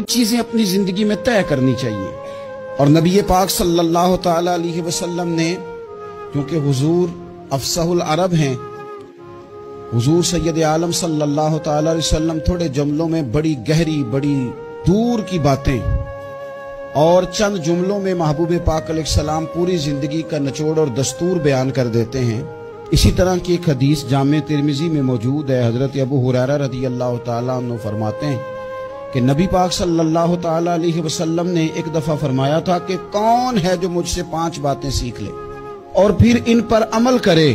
कुछ चीजें अपनी जिंदगी में तय करनी चाहिए। और नबी पाक सल्लल्लाहु ताला अलैहि वसल्लम ने, क्योंकि हुजूर अफसहुल अरब हैं, हुजूर सैयद आलम सल्लल्लाहु ताला अलैहि वसल्लम थोड़े जुमलों में बड़ी गहरी, बड़ी दूर की बातें और चंद जुमलों में महबूब पाक अलैहिस्सलाम पूरी जिंदगी का निचोड़ और दस्तूर बयान कर देते हैं। इसी तरह की एक हदीस जामे तिरमिजी में मौजूद है। हजरत अबू हुरैरा रज़ियल्लाहु ताला अन्हु फरमाते हैं कि नबी पाक सल्लल्लाहु ताला अलैहि वसल्लम ने एक दफा फरमाया था कि कौन है जो मुझसे 5 बातें सीख ले और फिर इन पर अमल करे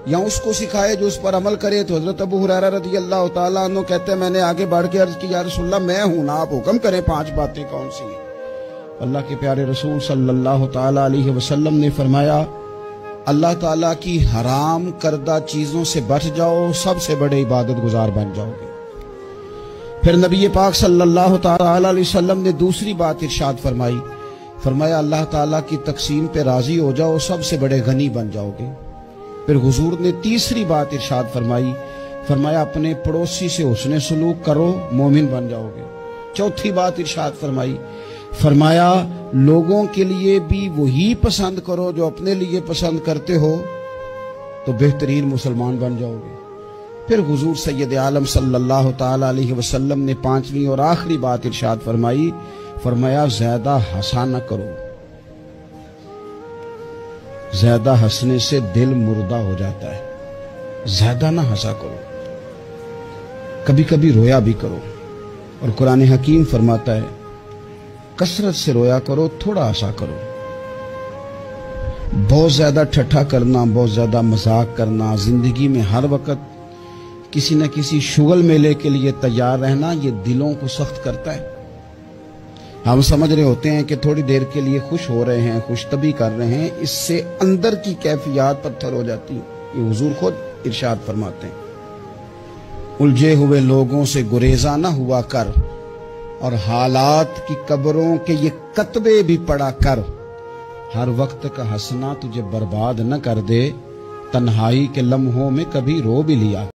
या उसको सिखाए जो उस पर अमल करे। तो हजरत अबू हुरैरा रज़ियल्लाहु ताला अन्हु कहते हैं, मैंने आगे बढ़ के अर्ज की, या रसूलल्लाह मैं हूं ना, आप हुक्म करें 5 बातें कौन सी हैं। अल्लाह के प्यारे रसूल सल्लल्लाहु ताला अलैहि वसल्लम ने फरमाया, अल्लाह ताला की हराम करदा चीजों से बच जाओ, सबसे बड़े इबादत गुजार बन जाओगे। फिर नबी पाक सल्लल्लाहु ताला अलैहि वसल्लम ने दूसरी बात इरशाद फरमाई, फरमाया अल्लाह ताला की तकसीम पे राजी हो जाओ, सबसे बड़े गनी बन जाओगे। फिर हुजूर ने तीसरी बात इरशाद फरमाई, फरमाया अपने पड़ोसी से हुस्ने सलूक करो, मोमिन बन जाओगे। चौथी बात इरशाद फरमाई, फरमाया लोगों के लिए भी वही पसंद करो जो अपने लिए पसंद करते हो, तो बेहतरीन मुसलमान बन जाओगे। फिर हुजूर सैयद आलम सल्लल्लाहु ताला अलैहि वसल्लम ने 5वीं और आखिरी बात इरशाद फरमाई, फरमाया ज्यादा हंसा न करो, ज्यादा हंसने से दिल मुर्दा हो जाता है। ज्यादा ना हंसा करो, कभी कभी रोया भी करो। और कुरान हकीम फरमाता है, कसरत से रोया करो, थोड़ा हंसा करो। बहुत ज्यादा ठट्ठा करना, बहुत ज्यादा मजाक करना, जिंदगी में हर वक्त किसी न किसी शुगल मेले के लिए तैयार रहना, ये दिलों को सख्त करता है। हम समझ रहे होते हैं कि थोड़ी देर के लिए खुश हो रहे हैं, खुश तभी कर रहे हैं, इससे अंदर की कैफियत पत्थर हो जाती है। ये हुजूर खुद इरशाद फरमाते हैं, उलझे हुए लोगों से गुरेजा न हुआ कर और हालात की कब्रों के ये कतबे भी पड़ा कर। हर वक्त का हंसना तुझे बर्बाद न कर दे, तन्हाई के लम्हों में कभी रो भी लिया।